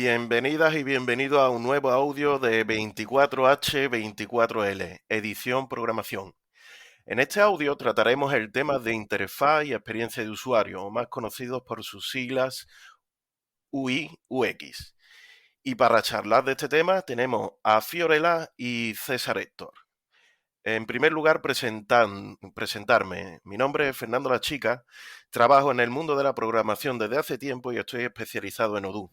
Bienvenidas y bienvenidos a un nuevo audio de 24H24L, edición programación. En este audio trataremos el tema de interfaz y experiencia de usuario, o más conocidos por sus siglas UI/UX. Y para charlar de este tema tenemos a Fiorella y César Héctor. En primer lugar, presentarme. Mi nombre es Fernando La Chica, trabajo en el mundo de la programación desde hace tiempo y estoy especializado en Odoo.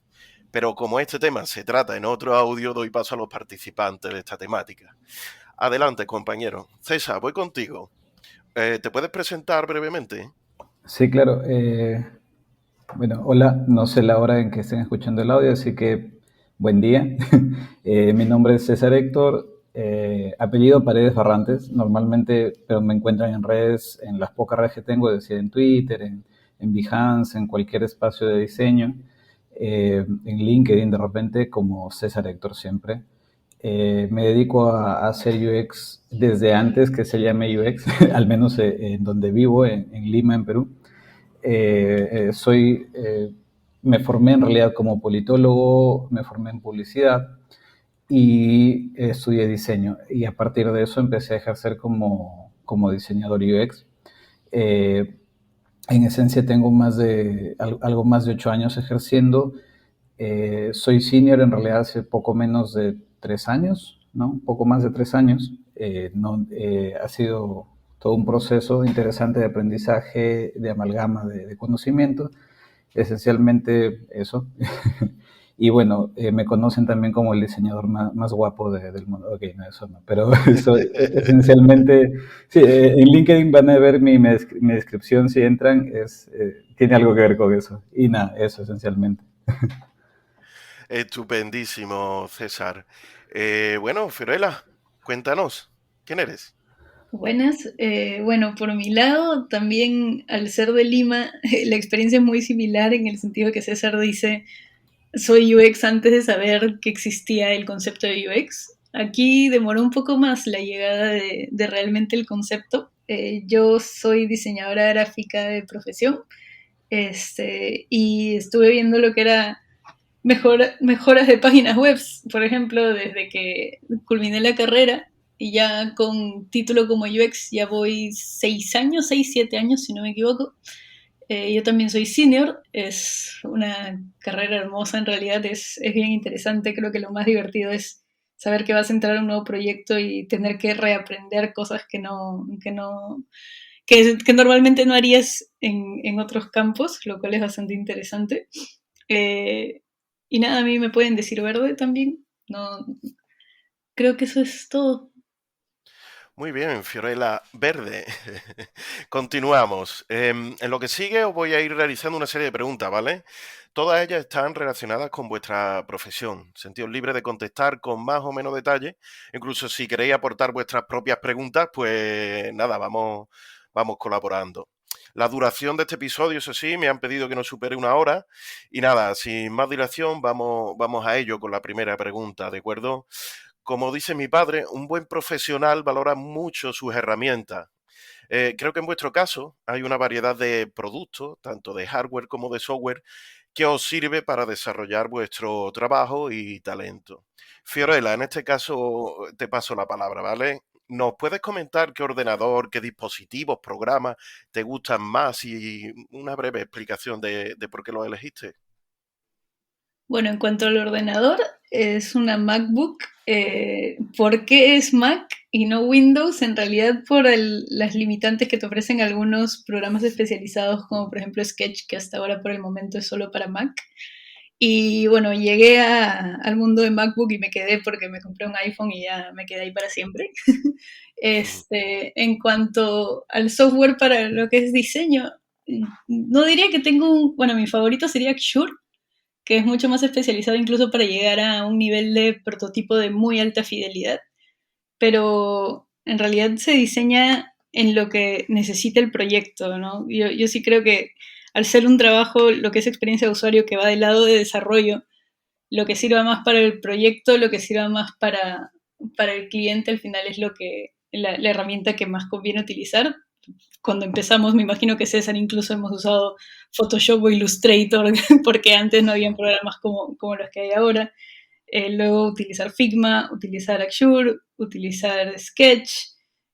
Pero como este tema se trata en otro audio, doy paso a los participantes de esta temática. Adelante, compañero. César, voy contigo. ¿Te puedes presentar brevemente? Sí, claro. Bueno, hola, no sé la hora en que estén escuchando el audio, así que buen día. Mi nombre es César Héctor, apellido Paredes Barrantes, normalmente, pero me encuentran en redes, en las pocas redes que tengo, es decir, en Twitter, en Behance, en cualquier espacio de diseño, en LinkedIn de repente, como César Héctor siempre. Me dedico a hacer UX desde antes que se llame UX, al menos en donde vivo, en Lima, en Perú. Me formé en realidad como politólogo, me formé en publicidad y estudié diseño. Y a partir de eso empecé a ejercer como diseñador UX. Eh, en esencia tengo algo más de 8 años ejerciendo. Soy senior en realidad hace poco menos de 3 años, ¿no? Un poco más de 3 años. Ha sido todo un proceso interesante de aprendizaje, de amalgama de conocimiento, esencialmente eso. Y bueno, me conocen también como el diseñador más guapo del mundo. Ok, no, eso no, pero eso esencialmente, sí, en LinkedIn van a ver mi descripción si entran, tiene algo que ver con eso. Y nada, eso esencialmente. Estupendísimo, César. Bueno, Fiorella, cuéntanos, ¿quién eres? Buenas. Bueno, por mi lado, también al ser de Lima, la experiencia es muy similar en el sentido que César dice, soy UX antes de saber que existía el concepto de UX. Aquí demoró un poco más la llegada de realmente el concepto. Yo soy diseñadora gráfica de profesión, y estuve viendo lo que era mejoras de páginas web, por ejemplo, desde que culminé la carrera y ya con título como UX ya voy 6 años, 6, 7 años si no me equivoco. Yo también soy senior, es una carrera hermosa en realidad, es bien interesante, creo que lo más divertido es saber que vas a entrar a un nuevo proyecto y tener que reaprender cosas que normalmente no harías en otros campos, lo cual es bastante interesante. Eh, y nada, a mí me pueden decir verde también. No, creo que eso es todo. Muy bien, Fiorella Verde. Continuamos. En lo que sigue os voy a ir realizando una serie de preguntas, ¿vale? Todas ellas están relacionadas con vuestra profesión. Sentidos libres de contestar con más o menos detalle. Incluso si queréis aportar vuestras propias preguntas, pues nada, vamos colaborando. La duración de este episodio, eso sí, me han pedido que no supere 1 hora. Y nada, sin más dilación, vamos a ello con la primera pregunta, ¿de acuerdo? Como dice mi padre, un buen profesional valora mucho sus herramientas. Creo que en vuestro caso hay una variedad de productos, tanto de hardware como de software, que os sirve para desarrollar vuestro trabajo y talento. Fiorella, en este caso te paso la palabra, ¿vale? ¿Nos puedes comentar qué ordenador, qué dispositivos, programas te gustan más y una breve explicación de por qué los elegiste? Bueno, en cuanto al ordenador, es una MacBook. ¿Por qué es Mac y no Windows? En realidad por las limitantes que te ofrecen algunos programas especializados, como por ejemplo Sketch, que hasta ahora por el momento es solo para Mac. Y bueno, llegué al mundo de MacBook y me quedé porque me compré un iPhone y ya me quedé ahí para siempre. En cuanto al software para lo que es diseño, no diría que tengo bueno, mi favorito sería Xure, que es mucho más especializado incluso para llegar a un nivel de prototipo de muy alta fidelidad, pero en realidad se diseña en lo que necesita el proyecto, ¿no? Yo sí creo que al ser un trabajo, lo que es experiencia de usuario que va del lado de desarrollo, lo que sirva más para el proyecto, lo que sirva más para el cliente, al final es la herramienta que más conviene utilizar. cuando empezamos, me imagino que César incluso hemos usado Photoshop o Illustrator, porque antes no habían programas como los que hay ahora. Luego utilizar Figma, utilizar Axure, utilizar Sketch.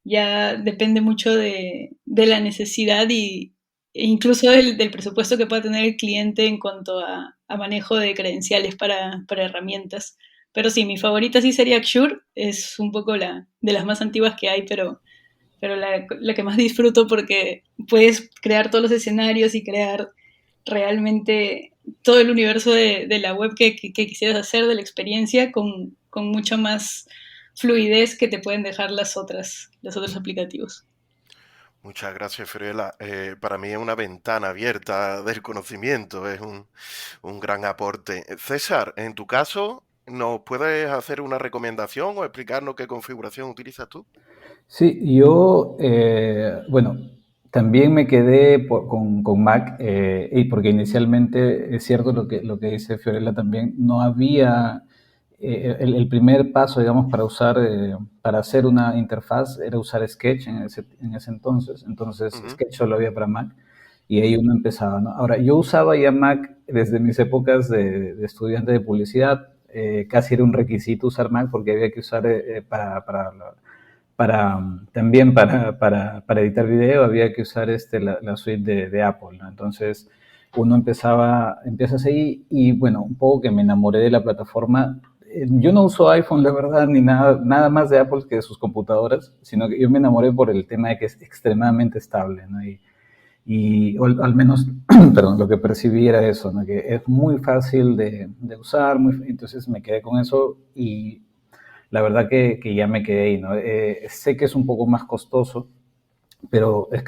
Ya depende mucho de la necesidad e incluso del presupuesto que pueda tener el cliente en cuanto a manejo de credenciales para herramientas. Pero sí, mi favorita sí sería Axure. Es un poco de las más antiguas que hay, pero la que más disfruto porque puedes crear todos los escenarios y crear realmente todo el universo de la web que quisieras hacer, de la experiencia, con mucha más fluidez que te pueden dejar los otros aplicativos. Muchas gracias, Fiorella. Para mí es una ventana abierta del conocimiento, es un gran aporte. César, en tu caso, ¿nos puedes hacer una recomendación o explicarnos qué configuración utilizas tú? Sí, yo, bueno, también me quedé con Mac, y porque inicialmente es cierto lo que dice Fiorella también, no había, el primer paso, digamos, para usar, para hacer una interfaz era usar Sketch en ese entonces Ujú. Sketch solo había para Mac y ahí uno empezaba, ¿no? Ahora, yo usaba ya Mac desde mis épocas de estudiante de publicidad, casi era un requisito usar Mac porque había que usar también para editar video había que usar la suite de Apple, ¿no? Entonces uno empiezas ahí y bueno, un poco que me enamoré de la plataforma. Yo no uso iPhone, la verdad, ni nada más de Apple que de sus computadoras, sino que yo me enamoré por el tema de que es extremadamente estable, ¿no? O al menos, perdón, lo que percibí era eso, ¿no? Que es muy fácil de usar, entonces me quedé con eso y la verdad que ya me quedé ahí, ¿no? Sé que es un poco más costoso, pero es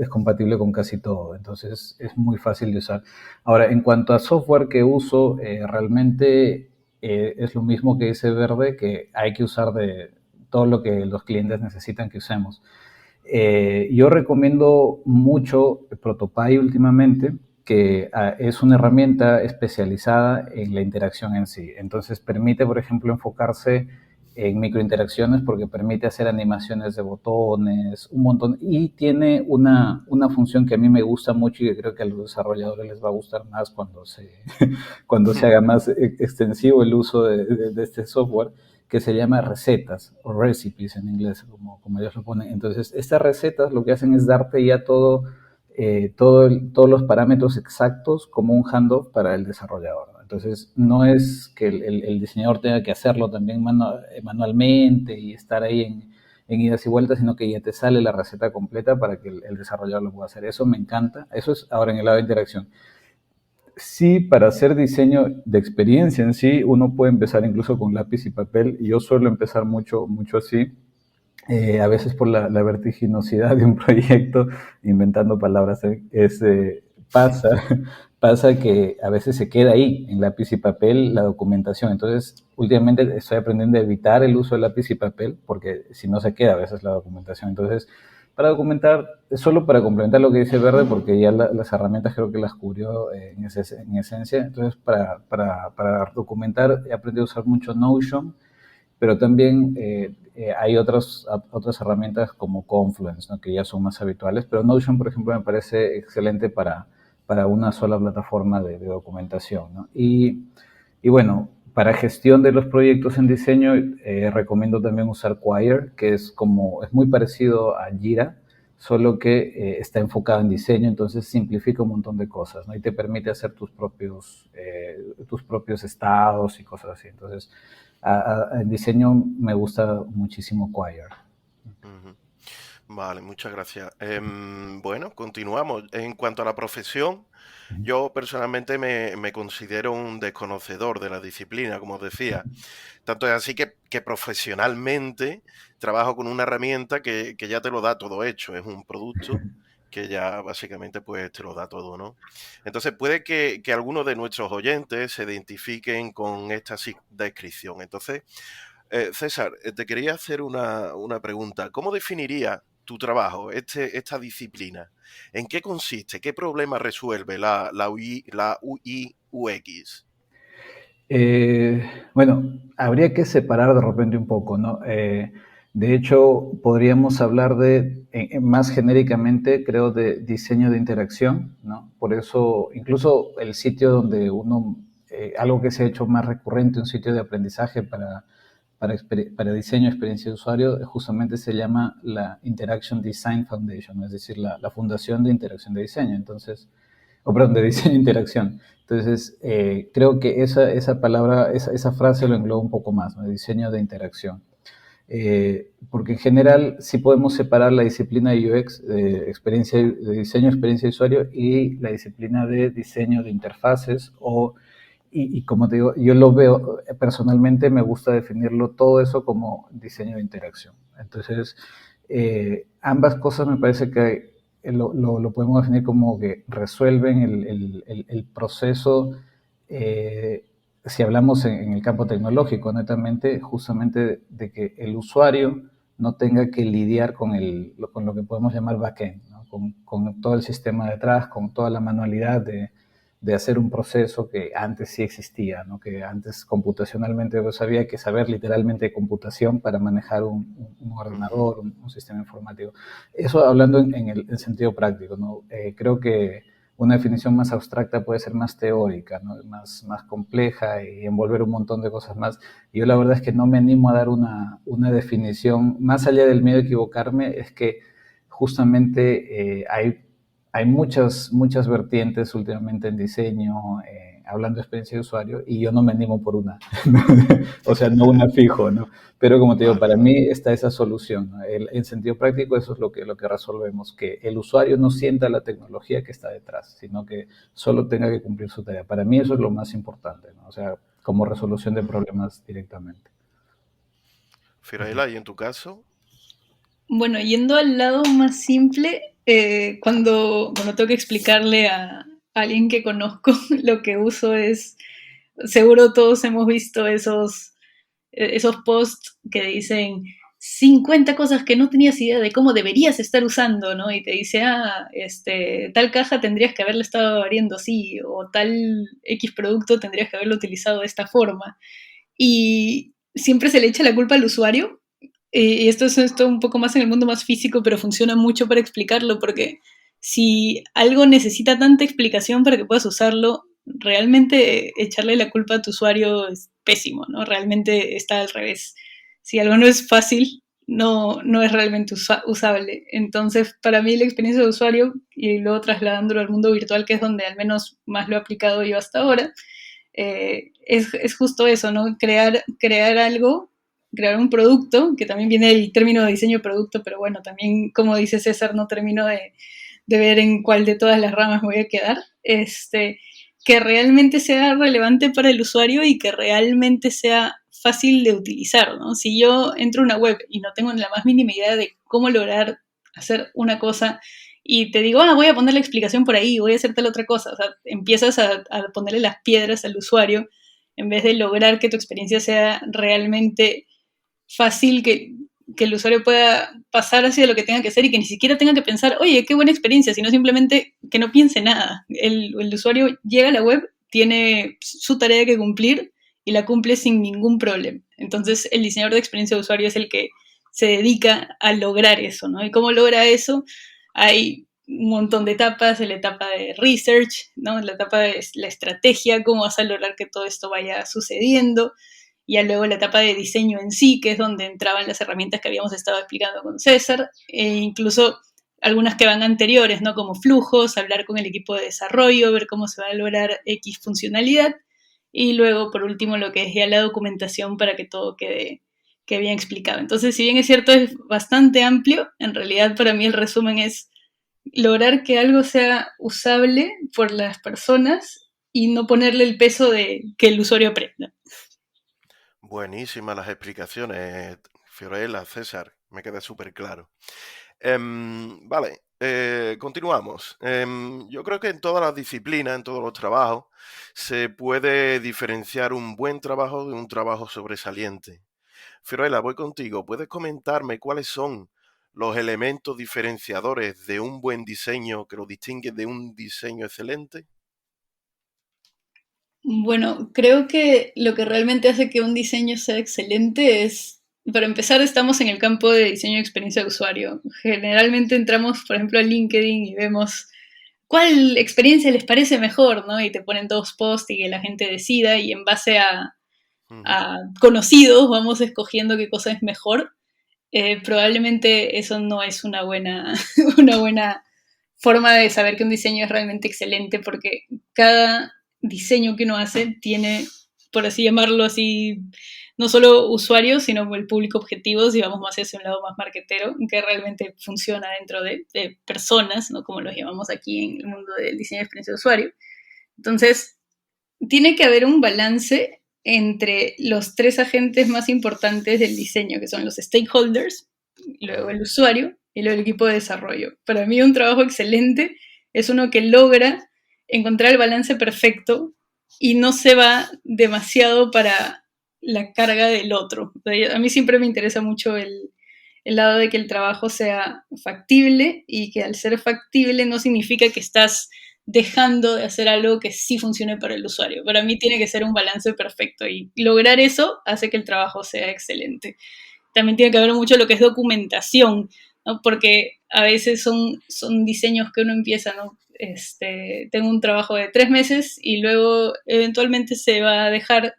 compatible con casi todo, entonces es muy fácil de usar. Ahora, en cuanto a software que uso, realmente es lo mismo que dice Verde, que hay que usar de todo lo que los clientes necesitan que usemos. Yo recomiendo mucho Protopie últimamente, que es una herramienta especializada en la interacción en sí. Entonces permite, por ejemplo, enfocarse en microinteracciones porque permite hacer animaciones de botones, un montón, y tiene una función que a mí me gusta mucho y que creo que a los desarrolladores les va a gustar más cuando se haga más extensivo el uso de este software, que se llama recetas o recipes en inglés, como ellos lo ponen. Entonces, estas recetas lo que hacen es darte ya todos los parámetros exactos como un handoff para el desarrollador, ¿no? Entonces, no es que el diseñador tenga que hacerlo también manualmente y estar ahí en idas y vueltas, sino que ya te sale la receta completa para que el desarrollador lo pueda hacer. Eso me encanta. Eso es ahora en el lado de interacción. Sí, para hacer diseño de experiencia en sí, uno puede empezar incluso con lápiz y papel. Y yo suelo empezar mucho, mucho así, a veces por la vertiginosidad de un proyecto, inventando palabras, pasa, pasa que a veces se queda ahí, en lápiz y papel, la documentación. Entonces, últimamente estoy aprendiendo a evitar el uso de lápiz y papel, porque si no se queda a veces la documentación. Entonces, para documentar, solo para complementar lo que dice Verde, porque ya las herramientas creo que las cubrió en esencia. Entonces, para documentar he aprendido a usar mucho Notion, pero también hay otras herramientas como Confluence, ¿no? Que ya son más habituales, pero Notion, por ejemplo, me parece excelente para una sola plataforma de documentación, ¿no? Y bueno, para gestión de los proyectos en diseño, recomiendo también usar Quire, que es muy parecido a Jira, solo que está enfocado en diseño, entonces simplifica un montón de cosas, ¿no? Y te permite hacer tus propios estados y cosas así. Entonces, en diseño me gusta muchísimo Quire. Ujú. Vale, muchas gracias. Bueno, continuamos. En cuanto a la profesión, yo personalmente me considero un desconocedor de la disciplina, como os decía. Tanto es así que profesionalmente trabajo con una herramienta que ya te lo da todo hecho. Es un producto que ya básicamente pues te lo da todo, ¿no? Entonces puede que algunos de nuestros oyentes se identifiquen con esta descripción. Entonces, César, te quería hacer una pregunta. ¿Cómo definiría tu trabajo, esta disciplina? ¿En qué consiste? ¿Qué problema resuelve la UI UX? Bueno, habría que separar de repente un poco, ¿no? De hecho, podríamos hablar más genéricamente, creo, de diseño de interacción, ¿no? Por eso, incluso el sitio donde algo que se ha hecho más recurrente, un sitio de aprendizaje para diseño de experiencia de usuario, justamente se llama la Interaction Design Foundation, es decir, la Fundación de Interacción de Diseño. Entonces, perdón, de diseño e interacción. Entonces, creo que esa palabra, esa frase lo engloba un poco más, ¿no? Diseño de interacción. Porque en general sí podemos separar la disciplina de UX, de diseño de experiencia de usuario, y la disciplina de diseño de interfaces y como te digo, yo lo veo personalmente, me gusta definirlo todo eso como diseño de interacción. Entonces, ambas cosas me parece que lo podemos definir como que resuelven el proceso, si hablamos en el campo tecnológico, netamente, justamente de que el usuario no tenga que lidiar con lo que podemos llamar backend, ¿no? Con todo el sistema detrás, con toda la manualidad de hacer un proceso que antes sí existía, ¿no? Que antes computacionalmente pues, había que saber literalmente de computación para manejar un ordenador, un sistema informático. Eso hablando en sentido práctico, ¿no? Creo que una definición más abstracta puede ser más teórica, ¿no? Más compleja y envolver un montón de cosas más. Y yo la verdad es que no me animo a dar una definición, más allá del miedo a equivocarme, es que justamente hay muchas vertientes últimamente en diseño, hablando de experiencia de usuario, y yo no me animo por una. O sea, no una fijo, ¿no? Pero como te digo, Vale, para vale. mí está esa solución, ¿no? En sentido práctico eso es lo que resolvemos, que el usuario no sienta la tecnología que está detrás, sino que solo tenga que cumplir su tarea. Para mí eso es lo más importante, ¿no? O sea, como resolución de Ujú. problemas directamente. Fiorella, ¿y en tu caso? Bueno, yendo al lado más simple, cuando tengo que explicarle a alguien que conozco lo que uso es, seguro todos hemos visto esos posts que dicen 50 cosas que no tenías idea de cómo deberías estar usando, ¿no? Y te dice, tal caja tendrías que haberla estado abriendo así, o tal X producto tendrías que haberlo utilizado de esta forma. Y siempre se le echa la culpa al usuario. Y esto un poco más en el mundo más físico, pero funciona mucho para explicarlo, porque si algo necesita tanta explicación para que puedas usarlo, realmente echarle la culpa a tu usuario es pésimo, ¿no? Realmente está al revés. Si algo no es fácil, no es realmente usable. Entonces, para mí la experiencia de usuario, y luego trasladándolo al mundo virtual, que es donde al menos más lo he aplicado yo hasta ahora, es justo eso, ¿no? Crear algo, crear un producto, que también viene el término de diseño de producto, pero bueno, también como dice César, no termino de ver en cuál de todas las ramas me voy a quedar, que realmente sea relevante para el usuario y que realmente sea fácil de utilizar, ¿no? Si yo entro a una web y no tengo la más mínima idea de cómo lograr hacer una cosa y te digo, voy a poner la explicación por ahí, voy a hacer tal otra cosa. O sea, empiezas a ponerle las piedras al usuario en vez de lograr que tu experiencia sea realmente fácil, que el usuario pueda pasar hacia lo que tenga que hacer y que ni siquiera tenga que pensar, oye, qué buena experiencia, sino simplemente que no piense nada. El usuario llega a la web, tiene su tarea que cumplir y la cumple sin ningún problema. Entonces, el diseñador de experiencia de usuario es el que se dedica a lograr eso, ¿no? ¿Y cómo logra eso? Hay un montón de etapas, la etapa de research, ¿no? La etapa de la estrategia, cómo vas a lograr que todo esto vaya sucediendo, y ya luego la etapa de diseño en sí, que es donde entraban las herramientas que habíamos estado explicando con César, e incluso algunas que van anteriores, ¿no? Como flujos, hablar con el equipo de desarrollo, ver cómo se va a lograr X funcionalidad, y luego, por último, lo que es ya la documentación para que todo quede bien explicado. Entonces, si bien es cierto, es bastante amplio, en realidad para mí el resumen es lograr que algo sea usable por las personas y no ponerle el peso de que el usuario aprenda. Buenísimas las explicaciones, Fiorella, César, me queda súper claro. Vale, continuamos. Yo creo que en todas las disciplinas, en todos los trabajos, se puede diferenciar un buen trabajo de un trabajo sobresaliente. Fiorella, voy contigo. ¿Puedes comentarme cuáles son los elementos diferenciadores de un buen diseño que lo distingue de un diseño excelente? Bueno, creo que lo que realmente hace que un diseño sea excelente es Para empezar, estamos en el campo de diseño de experiencia de usuario. Generalmente entramos, por ejemplo, a LinkedIn y vemos cuál experiencia les parece mejor, ¿no? Y te ponen 2 posts y que la gente decida y en base Ujú. a conocidos vamos escogiendo qué cosa es mejor. Probablemente eso no es una buena, una buena forma de saber que un diseño es realmente excelente porque cada diseño que uno hace tiene, por así llamarlo así, no solo usuarios, sino el público objetivo, si vamos más hacia un lado más marketero, que realmente funciona dentro de personas, ¿no? Como los llamamos aquí en el mundo del diseño de experiencia de usuario. Entonces, tiene que haber un balance entre los 3 agentes más importantes del diseño, que son los stakeholders, luego Ujú. el usuario y luego el equipo de desarrollo. Para mí un trabajo excelente es uno que logra encontrar el balance perfecto y no se va demasiado para la carga del otro. A mí siempre me interesa mucho el lado de que el trabajo sea factible y que al ser factible no significa que estás dejando de hacer algo que sí funcione para el usuario. Para mí tiene que ser un balance perfecto y lograr eso hace que el trabajo sea excelente. También tiene que haber mucho lo que es documentación, ¿no? Porque a veces son diseños que uno empieza, ¿no? Tengo un trabajo de 3 meses y luego eventualmente se va a dejar,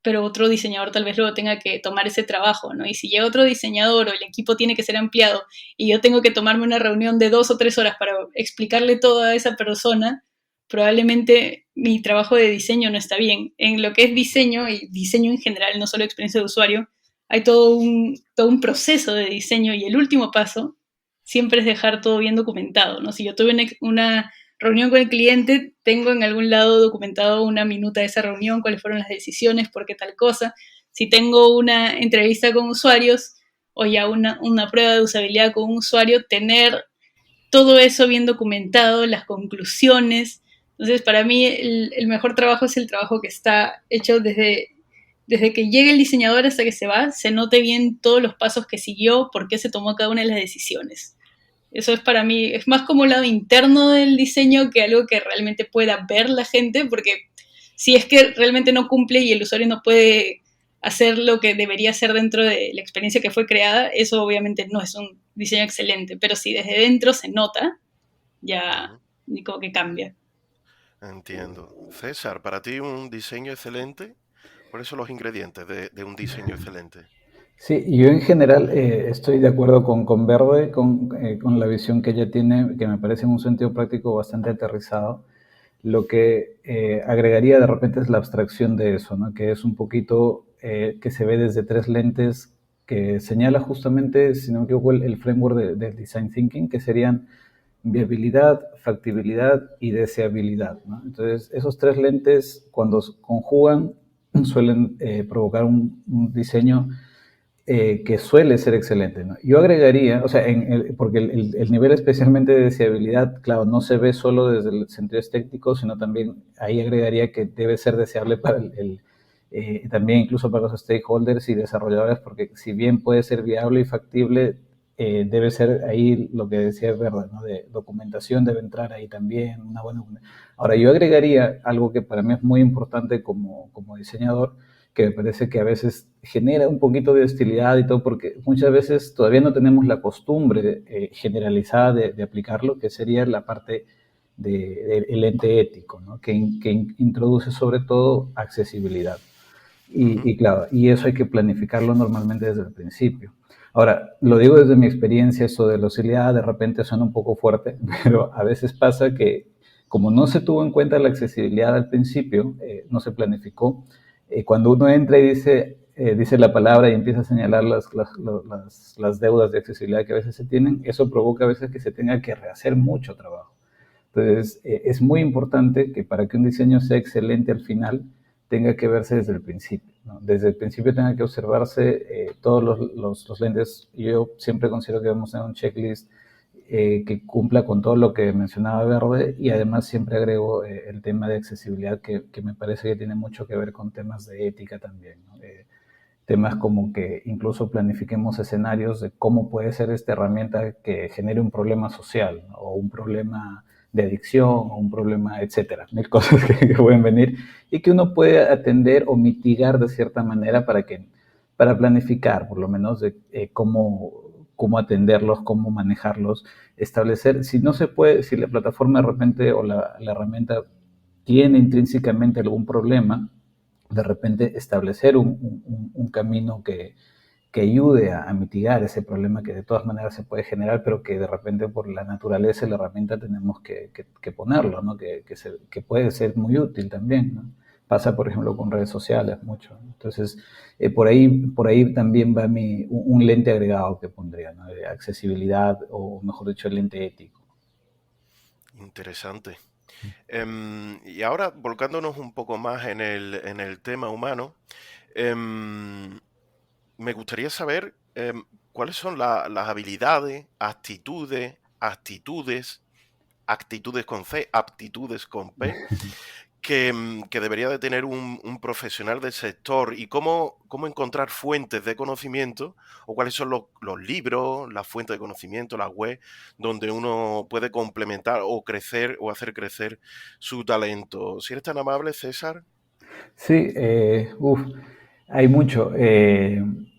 pero otro diseñador tal vez luego tenga que tomar ese trabajo, ¿no? Y si llega otro diseñador o el equipo tiene que ser ampliado y yo tengo que tomarme una reunión de 2 o 3 horas para explicarle todo a esa persona, probablemente mi trabajo de diseño no está bien. En lo que es diseño y diseño en general, no solo experiencia de usuario, hay todo un proceso de diseño y el último paso siempre es dejar todo bien documentado, ¿no? Si yo tuve una reunión con el cliente, tengo en algún lado documentado una minuta de esa reunión, cuáles fueron las decisiones, por qué tal cosa. Si tengo una entrevista con usuarios o ya una prueba de usabilidad con un usuario, tener todo eso bien documentado, las conclusiones. Entonces, para mí el mejor trabajo es el trabajo que está hecho desde que llega el diseñador hasta que se va, se note bien todos los pasos que siguió, por qué se tomó cada una de las decisiones. Eso es para mí, es más como un lado interno del diseño que algo que realmente pueda ver la gente, porque si es que realmente no cumple y el usuario no puede hacer lo que debería hacer dentro de la experiencia que fue creada, eso obviamente no es un diseño excelente, pero si desde dentro se nota, ya Ujú. como que cambia. Entiendo. César, para ti un diseño excelente, ¿cuáles son los ingredientes de un diseño excelente? Sí, yo en general estoy de acuerdo con Verde, con la visión que ella tiene, que me parece en un sentido práctico bastante aterrizado. Lo que agregaría de repente es la abstracción de eso, ¿no? Que es un poquito que se ve desde 3 lentes que señala justamente, si no me equivoco, el framework del design thinking, que serían viabilidad, factibilidad y deseabilidad, ¿no? Entonces, esos 3 lentes, cuando conjugan, suelen provocar un diseño que suele ser excelente, ¿no? Yo agregaría, o sea, porque el nivel especialmente de deseabilidad, claro, no se ve solo desde el sentido estético, sino también ahí agregaría que debe ser deseable para también incluso para los stakeholders y desarrolladores, porque si bien puede ser viable y factible, debe ser ahí lo que decía es verdad, ¿no? De documentación debe entrar ahí también, una buena. Ahora, yo agregaría algo que para mí es muy importante como diseñador, que me parece que a veces genera un poquito de hostilidad y todo, porque muchas veces todavía no tenemos la costumbre generalizada de aplicarlo, que sería la parte del ente ético, ¿no? que introduce sobre todo accesibilidad. Ujú. Claro, y eso hay que planificarlo normalmente desde el principio. Ahora, lo digo desde mi experiencia, eso de la hostilidad de repente suena un poco fuerte, pero a veces pasa que como no se tuvo en cuenta la accesibilidad al principio, no se planificó, cuando uno entra y dice la palabra y empieza a señalar las deudas de accesibilidad que a veces se tienen, eso provoca a veces que se tenga que rehacer mucho trabajo. Entonces, es muy importante que para que un diseño sea excelente al final, tenga que verse desde el principio, ¿no? Desde el principio tenga que observarse todos los lentes. Yo siempre considero que debemos tener un checklist que cumpla con todo lo que mencionaba Verde y además siempre agrego el tema de accesibilidad que me parece que tiene mucho que ver con temas de ética también, ¿no? Temas como que incluso planifiquemos escenarios de cómo puede ser esta herramienta que genere un problema social, ¿no? O un problema de adicción o un problema, etcétera, mil cosas que pueden venir y que uno puede atender o mitigar de cierta manera para planificar, por lo menos, de cómo atenderlos, cómo manejarlos, establecer, si no se puede, si la plataforma de repente o la herramienta tiene intrínsecamente algún problema, de repente establecer un camino que ayude a mitigar ese problema que de todas maneras se puede generar, pero que de repente por la naturaleza de la herramienta tenemos que ponerlo, ¿no? Que puede ser muy útil también, ¿no? Pasa, por ejemplo, con redes sociales mucho. Entonces, por ahí también va un lente agregado que pondría, ¿no? De accesibilidad, o mejor dicho, el lente ético. Interesante. Y ahora, volcándonos un poco más en el tema humano, em, me gustaría saber cuáles son las habilidades, actitudes con C, aptitudes con P, que debería de tener un profesional del sector, y cómo encontrar fuentes de conocimiento, o cuáles son los libros, las fuentes de conocimiento, las web, donde uno puede complementar o crecer o hacer crecer su talento. Si eres tan amable, César. Sí, hay mucho.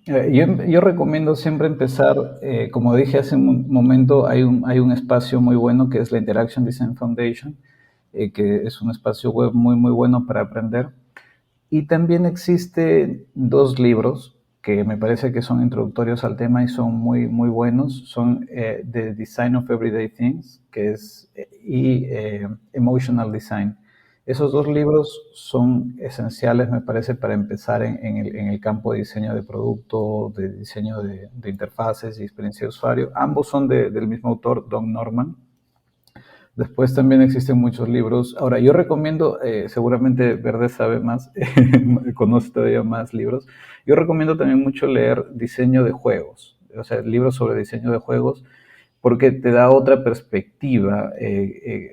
Yo recomiendo siempre empezar, como dije hace un momento, hay un espacio muy bueno que es la Interaction Design Foundation, que es un espacio web muy, muy bueno para aprender. Y también existen dos libros que me parece que son introductorios al tema y son muy, muy buenos. Son The Design of Everyday Things, y Emotional Design. Esos dos libros son esenciales, me parece, para empezar en el campo de diseño de producto, de diseño de interfaces y experiencia de usuario. Ambos son del mismo autor, Don Norman. Después también existen muchos libros. Ahora, yo recomiendo, seguramente Verde sabe más, conoce todavía más libros. Yo recomiendo también mucho leer diseño de juegos, o sea, libros sobre diseño de juegos, porque te da otra perspectiva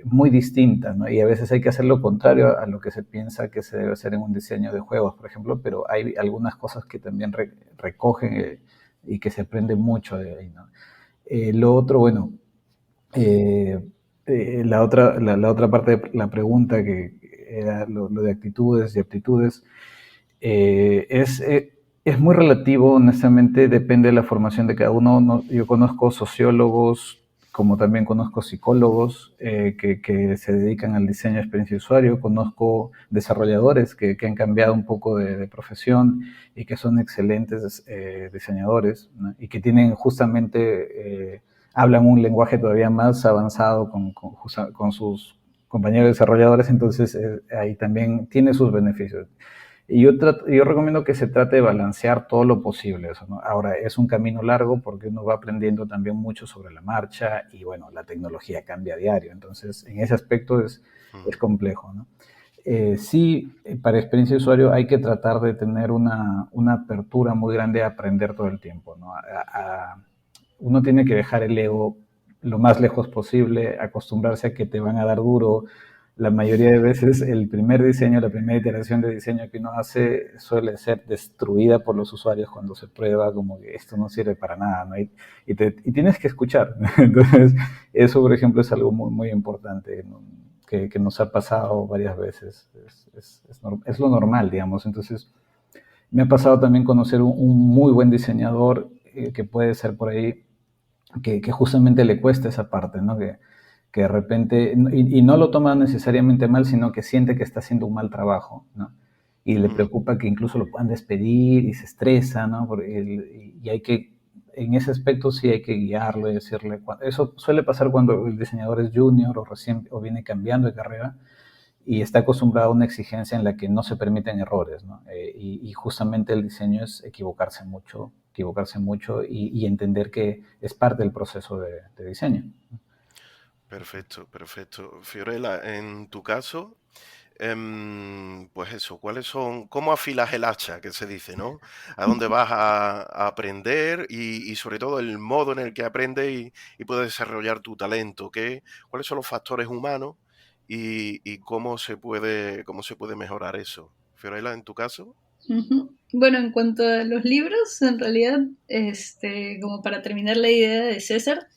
muy distinta, ¿no? Y a veces hay que hacer lo contrario a lo que se piensa que se debe hacer en un diseño de juegos, por ejemplo, pero hay algunas cosas que también recogen y que se aprende mucho de ahí, ¿no? Lo otro, bueno, eh, la otra parte de la pregunta, que era lo de actitudes y aptitudes, es muy relativo, honestamente, depende de la formación de cada uno. Yo conozco sociólogos, como también conozco psicólogos que se dedican al diseño de experiencia de usuario, conozco desarrolladores que han cambiado un poco de profesión y que son excelentes diseñadores, ¿no? Y que tienen justamente... hablan un lenguaje todavía más avanzado con sus compañeros desarrolladores, entonces ahí también tiene sus beneficios. Y yo recomiendo que se trate de balancear todo lo posible eso, ¿no? Ahora, es un camino largo porque uno va aprendiendo también mucho sobre la marcha y, bueno, la tecnología cambia a diario. Entonces, en ese aspecto es complejo, ¿no? Sí, para experiencia de usuario hay que tratar de tener una apertura muy grande a aprender todo el tiempo, ¿no? Uno tiene que dejar el ego lo más lejos posible, acostumbrarse a que te van a dar duro. La mayoría de veces el primer diseño, la primera iteración de diseño que uno hace suele ser destruida por los usuarios cuando se prueba como que esto no sirve para nada, ¿no? Y tienes que escuchar. Entonces, eso, por ejemplo, es algo muy, muy importante, ¿no? Que nos ha pasado varias veces. Es lo normal, digamos. Entonces, me ha pasado también conocer un muy buen diseñador que puede ser por ahí que justamente le cuesta esa parte, ¿no? Que de repente, y no lo toma necesariamente mal, sino que siente que está haciendo un mal trabajo, ¿no? Y le preocupa que incluso lo puedan despedir y se estresa, ¿no? Y hay que, en ese aspecto sí hay que guiarlo y decirle, eso suele pasar cuando el diseñador es junior o recién o viene cambiando de carrera y está acostumbrado a una exigencia en la que no se permiten errores, ¿no? Y justamente el diseño es equivocarse mucho y entender que es parte del proceso de diseño. Perfecto, perfecto. Fiorella, en tu caso, pues eso, cómo afilas el hacha, que se dice, ¿no? ¿A dónde vas a aprender y sobre todo el modo en el que aprendes y puedes desarrollar tu talento? ¿Cuáles son los factores humanos y cómo se puede mejorar eso? Fiorella, en tu caso. Ujú. Bueno, en cuanto a los libros, en realidad, como para terminar la idea de César,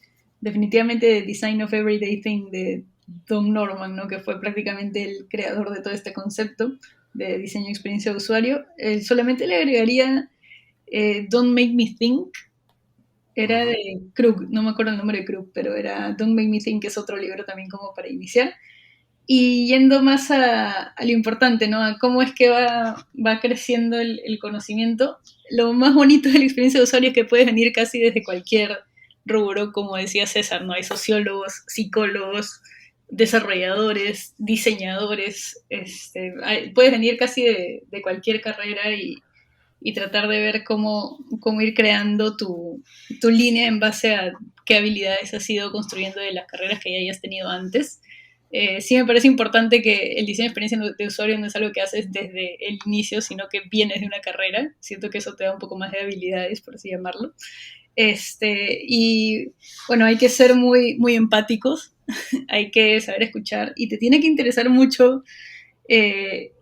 definitivamente The Design of Everyday Thing de Tom Norman, ¿no? Que fue prácticamente el creador de todo este concepto de diseño y experiencia de usuario. Solamente le agregaría Don't Make Me Think. Era Ujú. de Krug, no me acuerdo el nombre de Krug, pero era Don't Make Me Think, que es otro libro también como para iniciar. Y yendo más a lo importante, ¿no? A cómo es que va creciendo el conocimiento. Lo más bonito de la experiencia de usuario es que puedes venir casi desde cualquier rubro, como decía César, ¿no? Hay sociólogos, psicólogos, desarrolladores, diseñadores, puedes venir casi de cualquier carrera y tratar de ver cómo ir creando tu línea en base a qué habilidades has ido construyendo de las carreras que ya hayas tenido antes. Sí me parece importante que el diseño de experiencia de usuario no es algo que haces desde el inicio, sino que vienes de una carrera. Siento que eso te da un poco más de habilidades, por así llamarlo. Y bueno, hay que ser muy, muy empáticos, hay que saber escuchar y te tiene que interesar mucho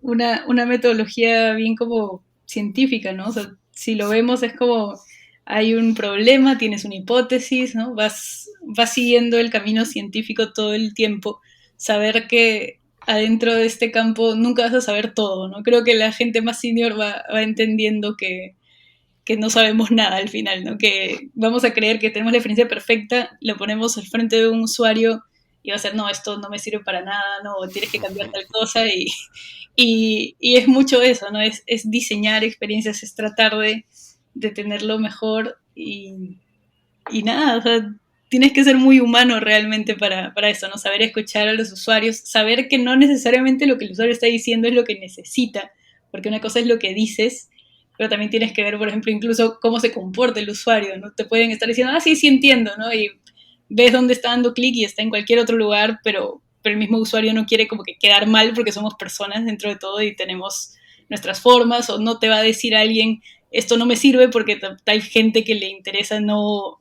una metodología bien como científica, ¿no? O sea, si lo vemos es como hay un problema, tienes una hipótesis, ¿no? Vas siguiendo el camino científico todo el tiempo, saber que adentro de este campo nunca vas a saber todo, ¿no? Creo que la gente más senior va entendiendo que no sabemos nada al final, ¿no? Que vamos a creer que tenemos la experiencia perfecta, lo ponemos al frente de un usuario y va a ser, no, esto no me sirve para nada, no, tienes que cambiar tal cosa y es mucho eso, ¿no? Es diseñar experiencias, es tratar de tenerlo mejor y nada, o sea, tienes que ser muy humano realmente para eso, ¿no? Saber escuchar a los usuarios, saber que no necesariamente lo que el usuario está diciendo es lo que necesita, porque una cosa es lo que dices, pero también tienes que ver, por ejemplo, incluso cómo se comporta el usuario, ¿no? Te pueden estar diciendo, sí, sí entiendo, ¿no? Y ves dónde está dando clic y está en cualquier otro lugar, pero el mismo usuario no quiere como que quedar mal porque somos personas dentro de todo y tenemos nuestras formas, o no te va a decir a alguien, esto no me sirve porque hay gente que le interesa no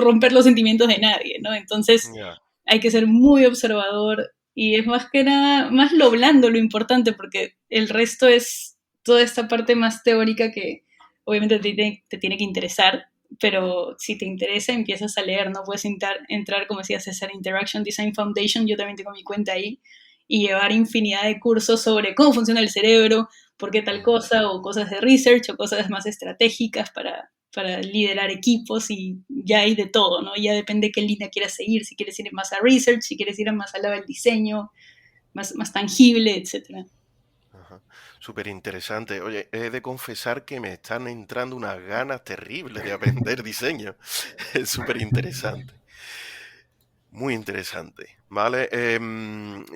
romper los sentimientos de nadie, ¿no? Entonces Ya. hay que ser muy observador y es más que nada, más lo blando lo importante, porque el resto es toda esta parte más teórica que obviamente te tiene que interesar, pero si te interesa empiezas a leer, no puedes entrar como decía César, Interaction Design Foundation, yo también tengo mi cuenta ahí, y llevar infinidad de cursos sobre cómo funciona el cerebro, por qué tal Ujú. cosa, o cosas de research, o cosas más estratégicas para liderar equipos y ya hay de todo, ¿no? Ya depende qué línea quieras seguir, si quieres ir más a research, si quieres ir más al lado del diseño, más tangible, etcétera. Ajá. Súper interesante. Oye, he de confesar que me están entrando unas ganas terribles de aprender diseño. Es súper interesante. Muy interesante. Vale.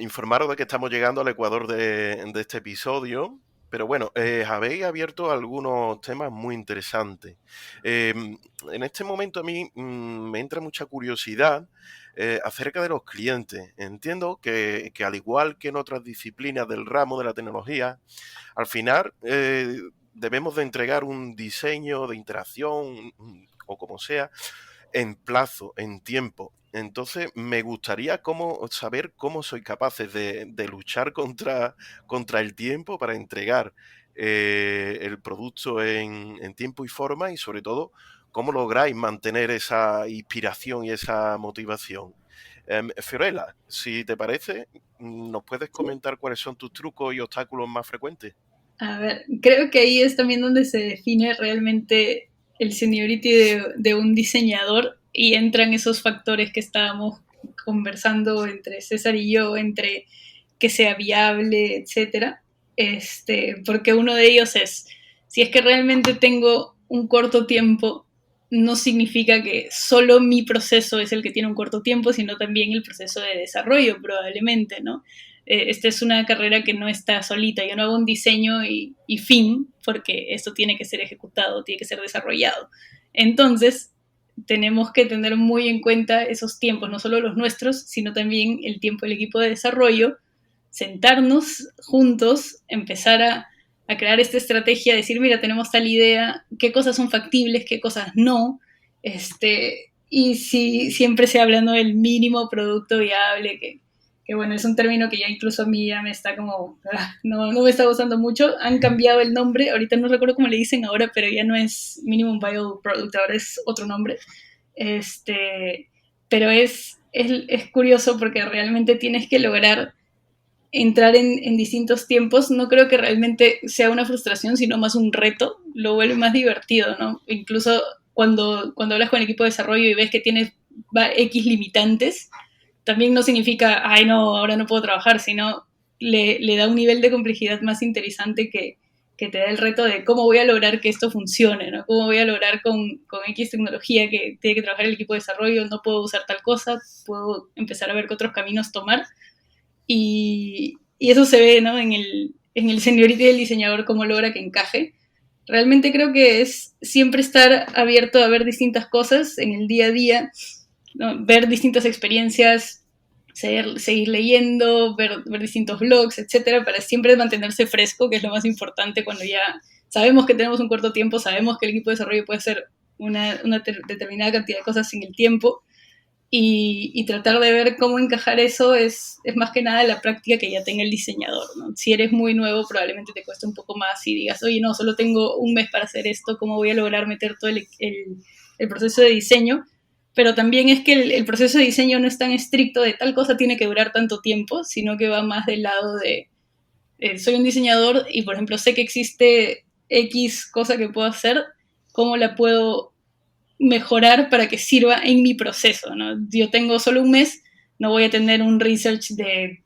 Informaros de que estamos llegando al ecuador de este episodio. Pero bueno, habéis abierto algunos temas muy interesantes. En este momento a mí me entra mucha curiosidad acerca de los clientes. Entiendo que al igual que en otras disciplinas del ramo de la tecnología, al final debemos de entregar un diseño de interacción o como sea en plazo, en tiempo. Entonces, me gustaría saber cómo sois capaces de luchar contra el tiempo para entregar el producto en tiempo y forma y sobre todo, cómo lográis mantener esa inspiración y esa motivación. Fiorella, si te parece, ¿nos puedes ¿Sí? comentar cuáles son tus trucos y obstáculos más frecuentes? A ver, creo que ahí es también donde se define realmente el seniority de un diseñador y entran esos factores que estábamos conversando entre César y yo, entre que sea viable, etcétera. Porque uno de ellos es, si es que realmente tengo un corto tiempo, no significa que solo mi proceso es el que tiene un corto tiempo, sino también el proceso de desarrollo probablemente, ¿no? Esta es una carrera que no está solita, yo no hago un diseño y fin, porque esto tiene que ser ejecutado, tiene que ser desarrollado. Entonces, tenemos que tener muy en cuenta esos tiempos, no solo los nuestros, sino también el tiempo del equipo de desarrollo, sentarnos juntos, empezar a crear esta estrategia, decir, mira, tenemos tal idea, qué cosas son factibles, qué cosas no, y si siempre se habla, ¿no?, del mínimo producto viable, que bueno, es un término que ya incluso a mí ya me está como, no me está gustando mucho, han cambiado el nombre, ahorita no recuerdo cómo le dicen ahora, pero ya no es Minimum Viable Product, ahora es otro nombre, pero es curioso porque realmente tienes que lograr entrar en distintos tiempos, no creo que realmente sea una frustración, sino más un reto, lo vuelve más divertido, ¿no? Incluso cuando hablas con el equipo de desarrollo y ves que tienes X limitantes, también no significa, ay no, ahora no puedo trabajar, sino le da un nivel de complejidad más interesante que te da el reto de cómo voy a lograr que esto funcione, ¿no? Cómo voy a lograr con X tecnología que tiene que trabajar el equipo de desarrollo, no puedo usar tal cosa, puedo empezar a ver qué otros caminos tomar. Y eso se ve, ¿no? En el seniority del diseñador, cómo logra que encaje. Realmente creo que es siempre estar abierto a ver distintas cosas en el día a día, ¿no? Ver distintas experiencias, seguir leyendo, ver distintos blogs, etcétera, para siempre mantenerse fresco, que es lo más importante cuando ya sabemos que tenemos un corto tiempo, sabemos que el equipo de desarrollo puede hacer una determinada cantidad de cosas en el tiempo, y tratar de ver cómo encajar eso es más que nada la práctica que ya tenga el diseñador, ¿no? Si eres muy nuevo, probablemente te cueste un poco más y digas, oye, no, solo tengo un mes para hacer esto, ¿cómo voy a lograr meter todo el proceso de diseño? Pero también es que el proceso de diseño no es tan estricto de tal cosa tiene que durar tanto tiempo, sino que va más del lado de, soy un diseñador y, por ejemplo, sé que existe X cosa que puedo hacer, ¿cómo la puedo mejorar para que sirva en mi proceso, ¿no? Yo tengo solo un mes, no voy a tener un research de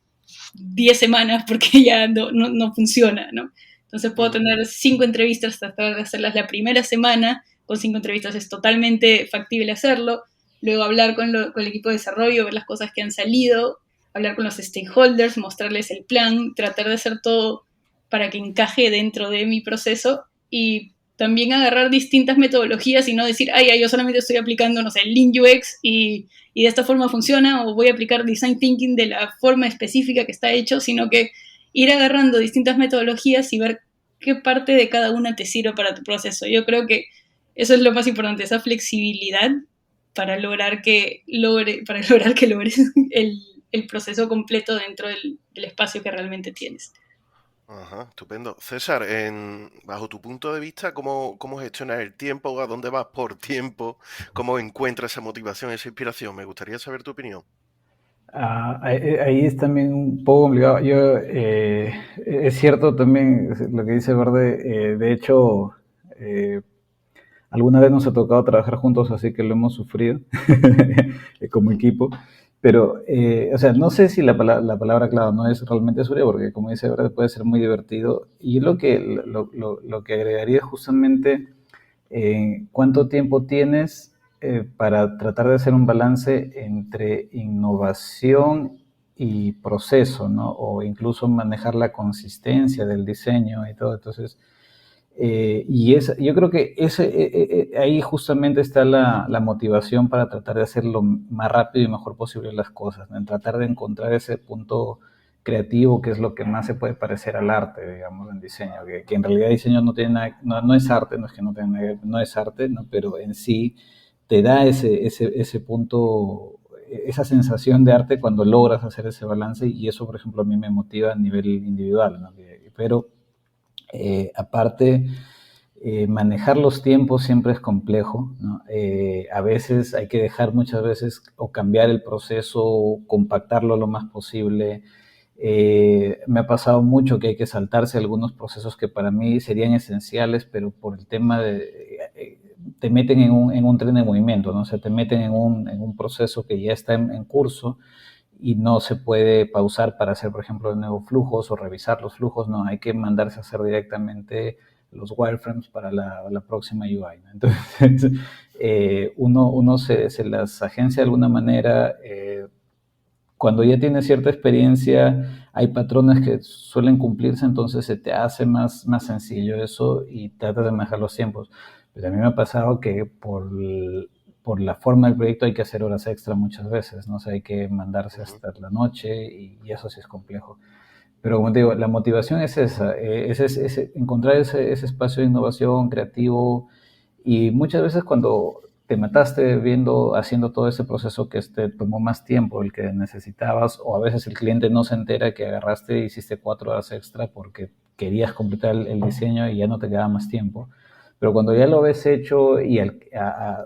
10 semanas porque ya no funciona, ¿no? Entonces puedo tener 5 entrevistas, tratar de hacerlas la primera semana, con 5 entrevistas es totalmente factible hacerlo, luego hablar con el equipo de desarrollo, ver las cosas que han salido, hablar con los stakeholders, mostrarles el plan, tratar de hacer todo para que encaje dentro de mi proceso y también agarrar distintas metodologías y no decir, ay, yo solamente estoy aplicando, no sé, Lean UX y de esta forma funciona, o voy a aplicar Design Thinking de la forma específica que está hecho, sino que ir agarrando distintas metodologías y ver qué parte de cada una te sirve para tu proceso. Yo creo que eso es lo más importante, esa flexibilidad para lograr que logres el proceso completo dentro del espacio que realmente tienes. Ajá, estupendo. César, bajo tu punto de vista, ¿cómo gestionas el tiempo? ¿A dónde vas por tiempo? ¿Cómo encuentras esa motivación, esa inspiración? Me gustaría saber tu opinión. Ahí es también un poco complicado. Es cierto también lo que dice Verde. De hecho, eh, alguna vez nos ha tocado trabajar juntos, así que lo hemos sufrido como equipo. Pero, o sea, no sé si la palabra clave no es realmente sufrir, porque como dice Verde, puede ser muy divertido. Y lo que agregaría es justamente cuánto tiempo tienes para tratar de hacer un balance entre innovación y proceso, ¿no? O incluso manejar la consistencia del diseño y todo. Entonces, yo creo que ahí justamente está la motivación para tratar de hacer lo más rápido y mejor posible las cosas, ¿no? En tratar de encontrar ese punto creativo que es lo que más se puede parecer al arte, digamos, en diseño, que en realidad diseño no tiene nada, no es arte, no es que no tenga nada, no es arte, ¿no? Pero en sí te da ese punto, esa sensación de arte cuando logras hacer ese balance, y eso, por ejemplo, a mí me motiva a nivel individual, ¿no? Pero aparte, manejar los tiempos siempre es complejo, ¿no? A veces hay que dejar muchas veces o cambiar el proceso, o compactarlo lo más posible. Me ha pasado mucho que hay que saltarse algunos procesos que para mí serían esenciales, pero por el tema te meten en un tren de movimiento, ¿no? O sea, te meten en un proceso que ya está en curso y no se puede pausar para hacer, por ejemplo, nuevos flujos o revisar los flujos, no, hay que mandarse a hacer directamente los wireframes para la próxima UI, ¿no? Entonces, uno se las agencia de alguna manera. Cuando ya tienes cierta experiencia, hay patrones que suelen cumplirse, entonces se te hace más sencillo eso y tratas de manejar los tiempos. Pero a mí me ha pasado que por la forma del proyecto hay que hacer horas extra muchas veces, ¿no? O sea, hay que mandarse hasta la noche y eso sí es complejo. Pero como te digo, la motivación es esa, es encontrar ese espacio de innovación creativo, y muchas veces cuando te mataste haciendo todo ese proceso que te tomó más tiempo el que necesitabas, o a veces el cliente no se entera que agarraste e hiciste 4 horas extra porque querías completar el diseño y ya no te quedaba más tiempo. Pero cuando ya lo ves hecho y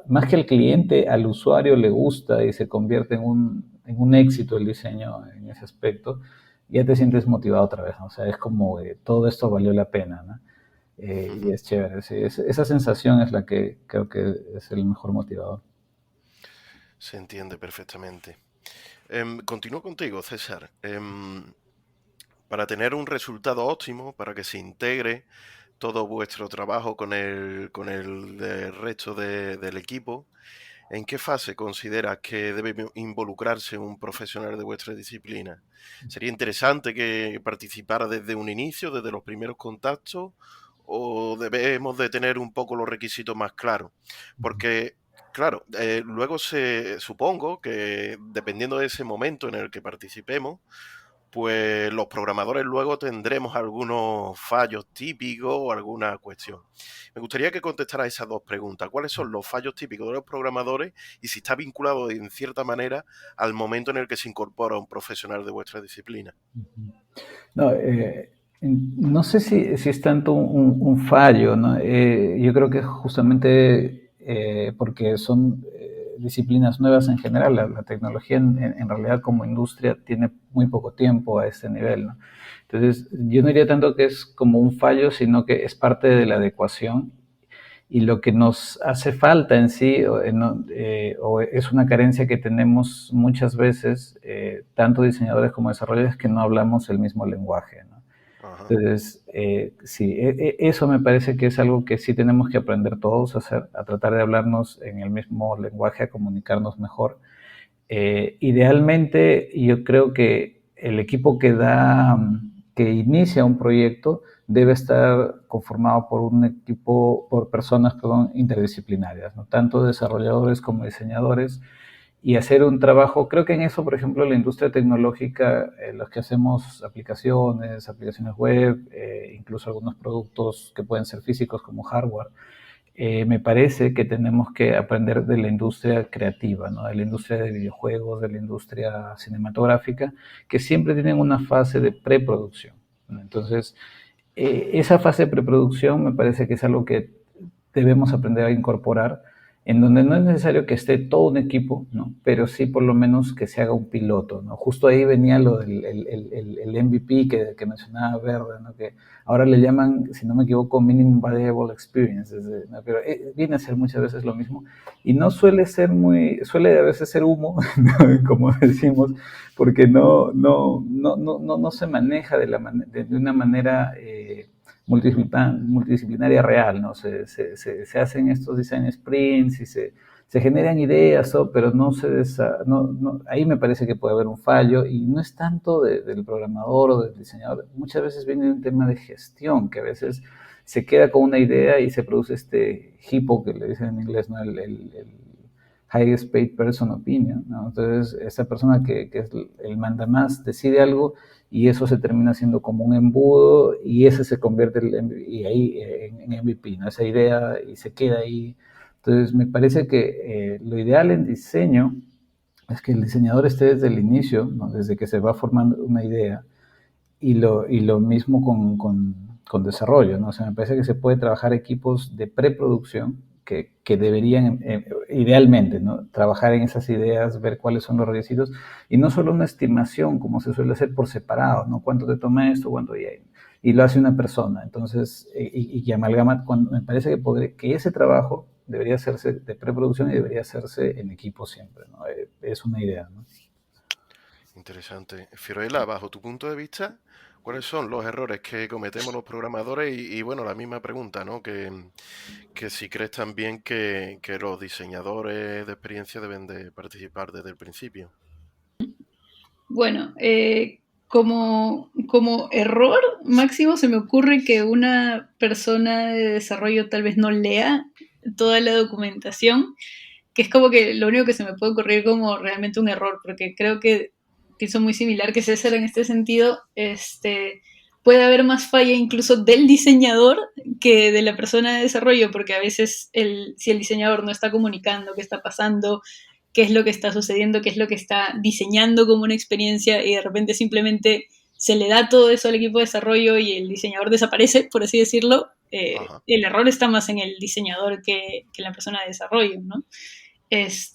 más que al cliente, al usuario le gusta y se convierte en un éxito el diseño en ese aspecto, ya te sientes motivado otra vez, ¿no? O sea, es como todo esto valió la pena, ¿no? Y es chévere, sí, esa sensación es la que creo que es el mejor motivador. Se entiende perfectamente. Continúo contigo, César. Para tener un resultado óptimo, para que se integre todo vuestro trabajo con el del resto del equipo, ¿en qué fase consideras que debe involucrarse un profesional de vuestra disciplina? ¿Sería interesante que participara desde un inicio, desde los primeros contactos, o debemos de tener un poco los requisitos más claros? Porque, claro, luego supongo que dependiendo de ese momento en el que participemos, pues los programadores luego tendremos algunos fallos típicos o alguna cuestión. Me gustaría que contestara esas dos preguntas. ¿Cuáles son los fallos típicos de los programadores y si está vinculado en cierta manera al momento en el que se incorpora un profesional de vuestra disciplina? No, no sé si es tanto un fallo, ¿no? Yo creo que justamente porque son disciplinas nuevas en general, la tecnología en realidad como industria tiene muy poco tiempo a este nivel, ¿no? Entonces, yo no diría tanto que es como un fallo, sino que es parte de la adecuación y lo que nos hace falta en sí o es una carencia que tenemos muchas veces, tanto diseñadores como desarrolladores, que no hablamos el mismo lenguaje, ¿no? Ajá. Entonces, sí, eso me parece que es algo que sí tenemos que aprender todos a hacer, a tratar de hablarnos en el mismo lenguaje, a comunicarnos mejor. Idealmente, yo creo que el equipo que inicia un proyecto debe estar conformado por un equipo, por personas, perdón, interdisciplinarias, ¿no? Tanto desarrolladores como diseñadores, y hacer un trabajo, creo que en eso, por ejemplo, la industria tecnológica, los que hacemos aplicaciones web, incluso algunos productos que pueden ser físicos como hardware, me parece que tenemos que aprender de la industria creativa, ¿no? De la industria de videojuegos, de la industria cinematográfica, que siempre tienen una fase de preproducción, ¿no? Entonces, esa fase de preproducción me parece que es algo que debemos aprender a incorporar, en donde no es necesario que esté todo un equipo, ¿no? Pero sí por lo menos que se haga un piloto, ¿no? Justo ahí venía lo del el MVP que mencionaba Verde, ¿no? Que ahora le llaman, si no me equivoco, Minimum Viable Experience, ¿no? Pero viene a ser muchas veces lo mismo y no suele a veces ser humo, ¿no? Como decimos, porque no se maneja de una manera multidisciplinaria real, ¿no? Se hacen estos design sprints y se generan ideas, ¿no? Pero ahí me parece que puede haber un fallo y no es tanto del programador o del diseñador, muchas veces viene un tema de gestión, que a veces se queda con una idea y se produce este HIPPO que le dicen en inglés, ¿no? El Highest Paid Person Opinion, ¿no? Entonces, esa persona que es el mandamás decide algo y eso se termina siendo como un embudo y ese se convierte en MVP, ¿no? Esa idea y se queda ahí. Entonces, me parece que lo ideal en diseño es que el diseñador esté desde el inicio, ¿no? Desde que se va formando una idea y lo mismo con desarrollo, ¿no? O sea, me parece que se puede trabajar equipos de preproducción que deberían, idealmente, ¿no? Trabajar en esas ideas, ver cuáles son los requisitos, y no solo una estimación, como se suele hacer por separado, ¿no? ¿Cuánto te toma esto? ¿Cuánto ya? Y lo hace una persona. Entonces, y que amalgama, me parece que ese trabajo debería hacerse de preproducción y debería hacerse en equipo siempre, ¿no? Es una idea, ¿no? Interesante. Fiorella, bajo tu punto de vista, ¿cuáles son los errores que cometemos los programadores? Y bueno, la misma pregunta, ¿no? Que si crees también que los diseñadores de experiencia deben de participar desde el principio. Bueno, como error máximo se me ocurre que una persona de desarrollo tal vez no lea toda la documentación, que es como que lo único que se me puede ocurrir como realmente un error, porque creo que pienso muy similar que César en este sentido, puede haber más falla incluso del diseñador que de la persona de desarrollo, porque a veces si el diseñador no está comunicando qué está pasando, qué es lo que está sucediendo, qué es lo que está diseñando como una experiencia y de repente simplemente se le da todo eso al equipo de desarrollo y el diseñador desaparece, por así decirlo, el error está más en el diseñador que en la persona de desarrollo, ¿no? Es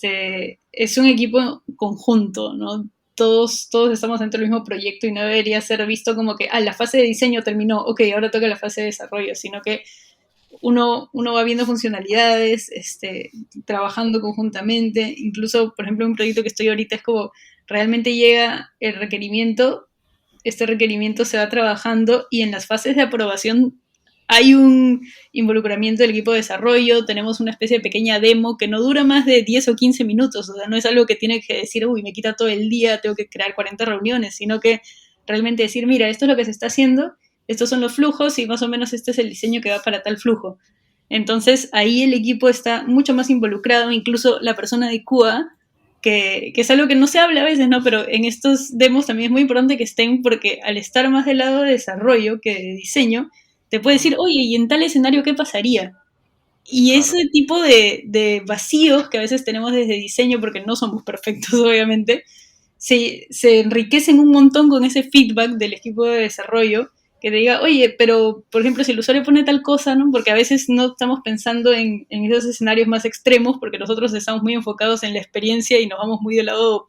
un equipo conjunto, ¿no? todos estamos dentro del mismo proyecto y no debería ser visto como que, la fase de diseño terminó, ok, ahora toca la fase de desarrollo, sino que uno va viendo funcionalidades, trabajando conjuntamente. Incluso, por ejemplo, un proyecto que estoy ahorita es como realmente llega el requerimiento, este requerimiento se va trabajando y en las fases de aprobación hay un involucramiento del equipo de desarrollo, tenemos una especie de pequeña demo que no dura más de 10 o 15 minutos, o sea, no es algo que tiene que decir, uy, me quita todo el día, tengo que crear 40 reuniones, sino que realmente decir, mira, esto es lo que se está haciendo, estos son los flujos y más o menos este es el diseño que va para tal flujo. Entonces ahí el equipo está mucho más involucrado, incluso la persona de QA, que es algo que no se habla a veces, ¿no? Pero en estos demos también es muy importante que estén porque al estar más del lado de desarrollo que de diseño, te puede decir, oye, ¿y en tal escenario qué pasaría? Y Claro. ese tipo de vacíos que a veces tenemos desde diseño, porque no somos perfectos, obviamente, se enriquecen un montón con ese feedback del equipo de desarrollo que te diga, oye, pero por ejemplo, si el usuario pone tal cosa, ¿no? Porque a veces no estamos pensando en esos escenarios más extremos, porque nosotros estamos muy enfocados en la experiencia y nos vamos muy de lado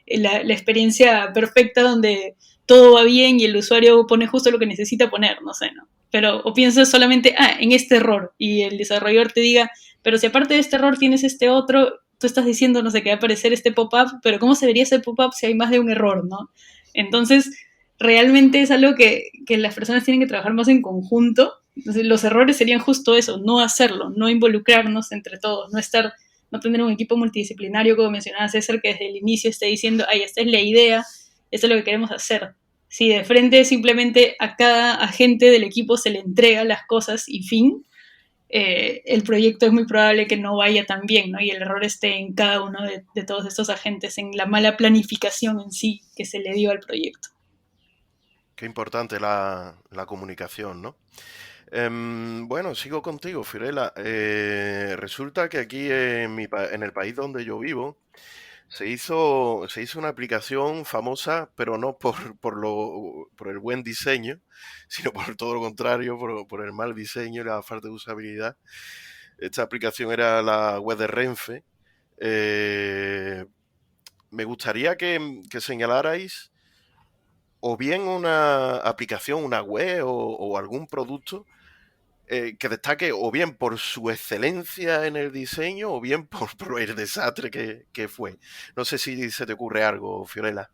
en la experiencia perfecta donde todo va bien y el usuario pone justo lo que necesita poner, no sé, ¿no? Pero, o piensas solamente, en este error, y el desarrollador te diga, pero si aparte de este error tienes este otro, tú estás diciendo, no sé, que va a aparecer este pop-up, pero ¿cómo se vería ese pop-up si hay más de un error, no? Entonces, realmente es algo que las personas tienen que trabajar más en conjunto. Entonces, los errores serían justo eso, no hacerlo, no involucrarnos entre todos, no tener un equipo multidisciplinario, como mencionaba César, que desde el inicio esté diciendo, esta es la idea, esto es lo que queremos hacer. Si de frente simplemente a cada agente del equipo se le entrega las cosas y fin, el proyecto es muy probable que no vaya tan bien, ¿no? Y el error esté en cada uno de todos estos agentes, en la mala planificación en sí que se le dio al proyecto. Qué importante la comunicación, ¿no? Bueno, sigo contigo, Firela. Resulta que aquí en el país donde yo vivo se hizo una aplicación famosa, pero no por el buen diseño, sino por todo lo contrario, por el mal diseño y la falta de usabilidad. Esta aplicación era la web de Renfe. Eh, Me gustaría que señalarais o bien una aplicación, una web o algún producto que destaque o bien por su excelencia en el diseño o bien por el desastre que fue. No sé si se te ocurre algo, Fiorella.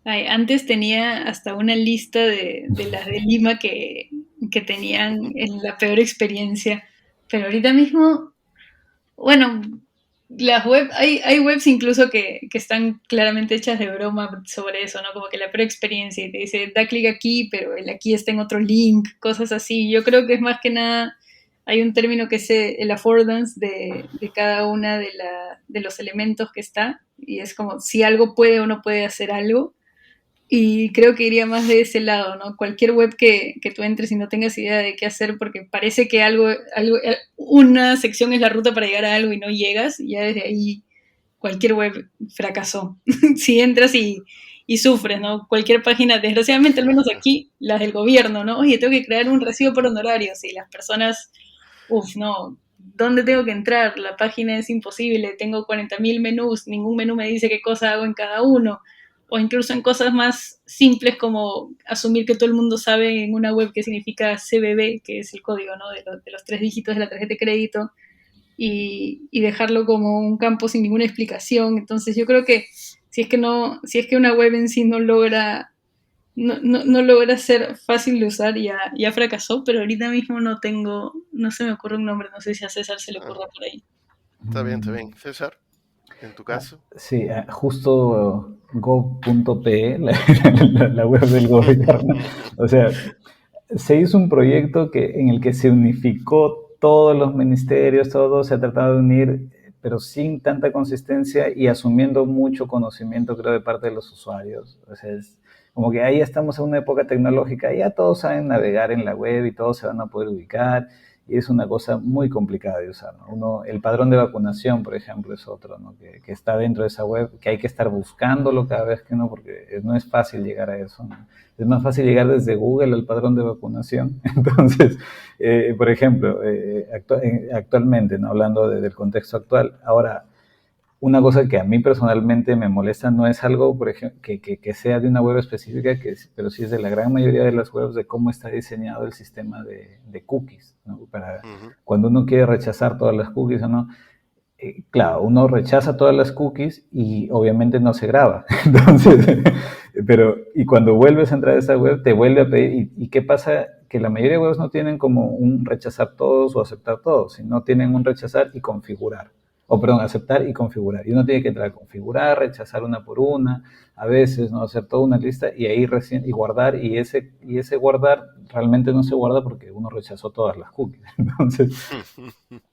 Antes tenía hasta una lista de las de Lima que tenían la peor experiencia, pero ahorita mismo, bueno, las web, hay webs incluso que están claramente hechas de broma sobre eso, ¿no? Como que la preexperiencia y te dice, da clic aquí, pero el aquí está en otro link, cosas así. Yo creo que es más que nada, hay un término que es el affordance de cada una de los elementos que está, y es como si algo puede o no puede hacer algo. Y creo que iría más de ese lado, ¿no? Cualquier web que tú entres y no tengas idea de qué hacer porque parece que una sección es la ruta para llegar a algo y no llegas, ya desde ahí cualquier web fracasó. Si entras y sufres, ¿no? Cualquier página, desgraciadamente, al menos aquí, las del gobierno, ¿no? Oye, tengo que crear un recibo por honorarios y las personas, no, ¿dónde tengo que entrar? La página es imposible, tengo 40.000 menús, ningún menú me dice qué cosa hago en cada uno o incluso en cosas más simples como asumir que todo el mundo sabe en una web qué significa CBB, que es el código, ¿no? de los 3 dígitos de la tarjeta de crédito, y dejarlo como un campo sin ninguna explicación. Entonces yo creo que si es que una web en sí no logra ser fácil de usar, ya fracasó, pero ahorita mismo no se me ocurre un nombre, no sé si a César se le Ah, ocurra por ahí. está bien, está bien. César, en tu caso. Sí, justo gov.pe, la web del gobierno. O sea, se hizo un proyecto en el que se unificó todos los ministerios, todo se ha tratado de unir, pero sin tanta consistencia y asumiendo mucho conocimiento, creo, de parte de los usuarios. O sea, es como que ahí estamos en una época tecnológica, ya todos saben navegar en la web y todos se van a poder ubicar, y es una cosa muy complicada de usar, ¿no? El padrón de vacunación, por ejemplo, es otro, ¿no? Que está dentro de esa web, que hay que estar buscándolo cada vez que no, porque no es fácil llegar a eso, ¿no? Es más fácil llegar desde Google al padrón de vacunación. Entonces, por ejemplo, actualmente, ¿no? Hablando del contexto actual, ahora, una cosa que a mí personalmente me molesta no es algo, por ejemplo, que sea de una web específica, pero sí es de la gran mayoría de las webs de cómo está diseñado el sistema de cookies, ¿no? Para cuando uno quiere rechazar todas las cookies o no, claro, uno rechaza todas las cookies y obviamente no se graba. Entonces, y cuando vuelves a entrar a esa web, te vuelve a pedir. ¿Y qué pasa? Que la mayoría de webs no tienen como un rechazar todos o aceptar todos, sino tienen un rechazar y configurar. O perdón, aceptar y configurar. Y uno tiene que entrar a configurar, rechazar una por una, a veces, ¿no? Hacer toda una lista y ahí recién, y guardar, y ese guardar realmente no se guarda porque uno rechazó todas las cookies. Entonces,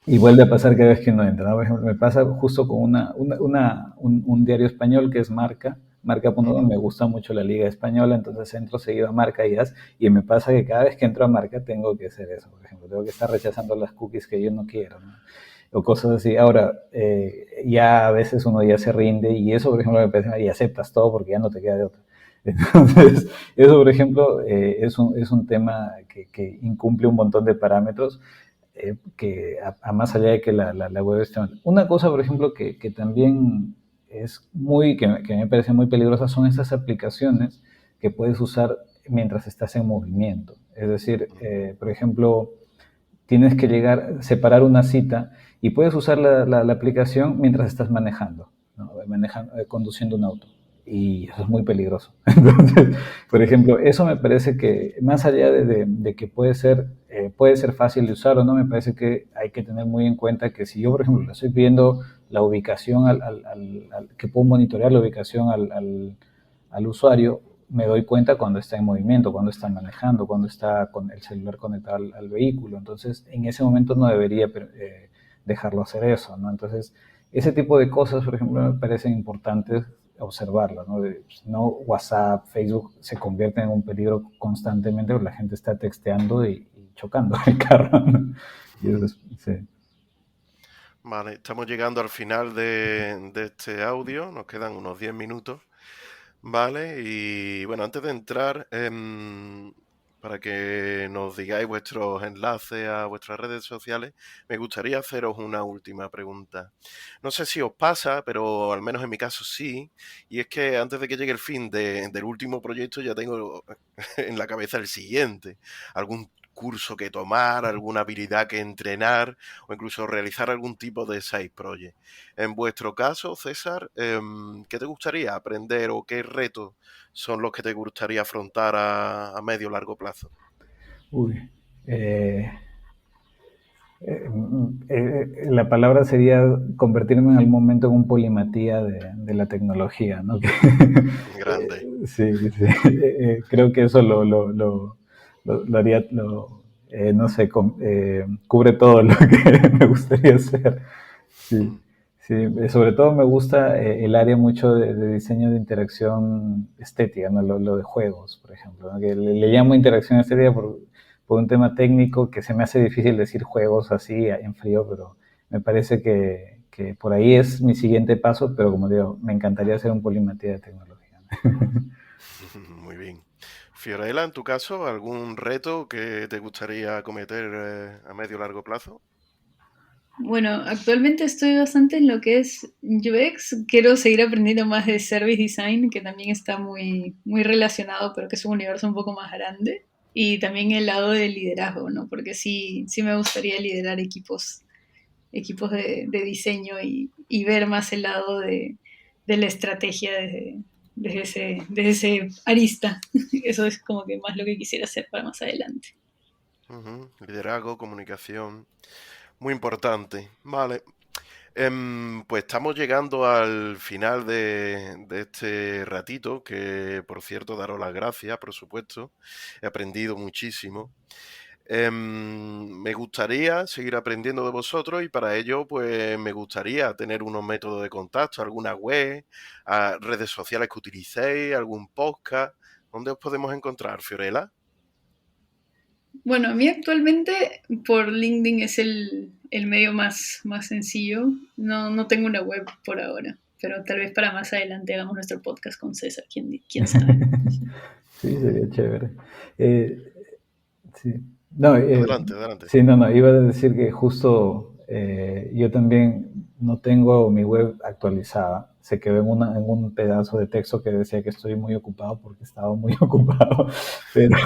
y vuelve a pasar cada vez que uno entra, ¿no? Por ejemplo, me pasa justo con un diario español que es Marca, Marca.com, me gusta mucho la Liga Española, entonces entro seguido a Marca y me pasa que cada vez que entro a Marca tengo que hacer eso, por ejemplo, tengo que estar rechazando las cookies que yo no quiero, ¿no? O cosas así. Ahora, ya a veces uno ya se rinde y eso, por ejemplo, me parece, y aceptas todo porque ya no te queda de otra. Entonces, eso, por ejemplo, es un tema que incumple un montón de parámetros que a más allá de que la web esté mal. Una cosa, por ejemplo, que también es que me parece muy peligrosa son estas aplicaciones que puedes usar mientras estás en movimiento. Es decir, por ejemplo, tienes que separar una cita y puedes usar la aplicación mientras estás manejando, ¿no? Conduciendo un auto. Y eso es muy peligroso. Entonces, por ejemplo, eso me parece que, más allá de que puede ser fácil de usar o no, me parece que hay que tener muy en cuenta que si yo, por ejemplo, le estoy pidiendo la ubicación que puedo monitorear la ubicación al usuario, me doy cuenta cuando está en movimiento, cuando está manejando, cuando está con el celular conectado al vehículo. Entonces, en ese momento no debería dejarlo hacer eso, ¿no? Entonces, ese tipo de cosas, por ejemplo, me parecen importantes observarlas, ¿no? No WhatsApp, Facebook se convierten en un peligro constantemente porque la gente está texteando y chocando el carro, ¿no? Y eso sí. Vale, estamos llegando al final de este audio, nos quedan unos 10 minutos. Vale, y bueno, antes de entrar, para que nos digáis vuestros enlaces a vuestras redes sociales, me gustaría haceros una última pregunta. No sé si os pasa, pero al menos en mi caso sí, y es que antes de que llegue el fin del último proyecto ya tengo en la cabeza el siguiente. Algún curso que tomar, alguna habilidad que entrenar o incluso realizar algún tipo de side project. En vuestro caso, César, ¿qué te gustaría aprender o qué retos son los que te gustaría afrontar a medio o largo plazo? Uy, la palabra sería convertirme en algún momento en un polimatía de la tecnología, ¿no? Grande. Sí, sí. Creo que eso lo haría, no sé, cubre todo lo que me gustaría hacer. Sí, sí. Sobre todo me gusta el área mucho de diseño de interacción estética, ¿no? Lo de juegos, por ejemplo, ¿no? Que le llamo interacción estética por un tema técnico que se me hace difícil decir juegos así en frío, pero me parece que por ahí es mi siguiente paso, pero como digo, me encantaría hacer un polimatía de tecnología. Muy bien. Fiorella, en tu caso, ¿algún reto que te gustaría acometer a medio o largo plazo? Bueno, actualmente estoy bastante en lo que es UX. Quiero seguir aprendiendo más de Service Design, que también está muy, muy relacionado, pero que es un universo un poco más grande. Y también el lado del liderazgo, ¿no? Porque sí, sí me gustaría liderar equipos de diseño y ver más el lado de la estrategia desde ese arista. Eso es como que más lo que quisiera hacer para más adelante. Liderazgo, comunicación, muy importante. Vale. Pues estamos llegando al final de este ratito, que por cierto, daros las gracias, por supuesto. He aprendido muchísimo. Me gustaría seguir aprendiendo de vosotros y para ello, pues me gustaría tener unos métodos de contacto, alguna web, redes sociales que utilicéis, algún podcast. ¿Dónde os podemos encontrar, Fiorella? Bueno, a mí actualmente por LinkedIn es el medio más sencillo. No, no tengo una web por ahora, pero tal vez para más adelante hagamos nuestro podcast con César, quién sabe. Sí, sería chévere. Eh, sí. No, Adelante, adelante. sí, no, iba a decir que justo yo también no tengo mi web actualizada. Se quedó en un pedazo de texto que decía que estoy muy ocupado porque estaba muy ocupado. Pero,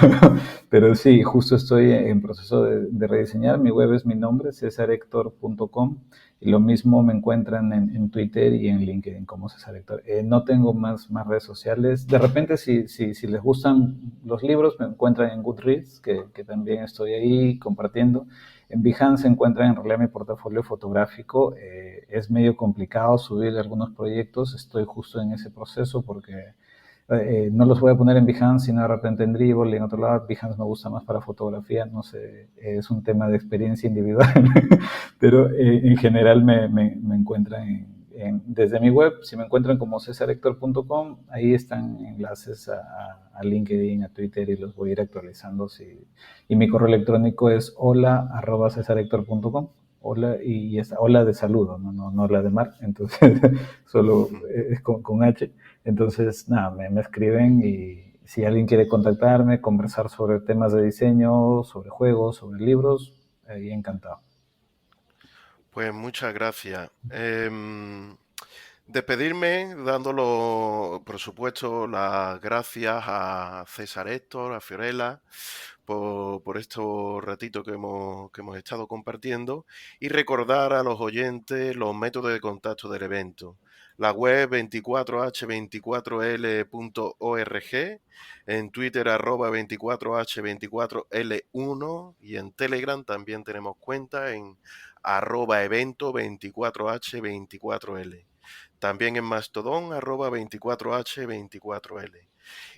pero sí, justo estoy en proceso de rediseñar. Mi web es mi nombre, cesarhector.com. Y lo mismo me encuentran en Twitter y en LinkedIn como César Héctor. No tengo más redes sociales. De repente, si les gustan los libros, me encuentran en Goodreads, que también estoy ahí compartiendo. En Behance se encuentra en realidad mi portafolio fotográfico. Es medio complicado subir algunos proyectos. Estoy justo en ese proceso porque no los voy a poner en Behance, sino de repente en Dribbble y en otro lado. Behance me gusta más para fotografía, no sé, es un tema de experiencia individual, pero en general me encuentran desde mi web. Si me encuentran como cesarhector.com, ahí están enlaces a LinkedIn, a Twitter, y los voy a ir actualizando. Y mi correo electrónico es hola@cesarhector.com. Hola, y hola de saludo, no la de mar, entonces solo es con H. Entonces, nada, me escriben, y si alguien quiere contactarme, conversar sobre temas de diseño, sobre juegos, sobre libros, ahí encantado. Pues muchas gracias. Despedirme dándolo, por supuesto, las gracias a César Héctor, a Fiorella, por estos ratitos que hemos estado compartiendo, y recordar a los oyentes los métodos de contacto del evento. La web 24h24l.org, en Twitter @24h24l1, y en Telegram también tenemos cuenta en @evento 24h24l. También en Mastodon @24h24l.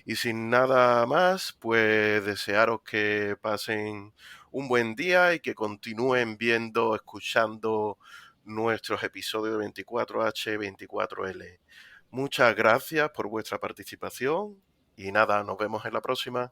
Y sin nada más, pues desearos que pasen un buen día y que continúen viendo, escuchando nuestros episodios de 24h24l. Muchas gracias por vuestra participación y nada, nos vemos en la próxima.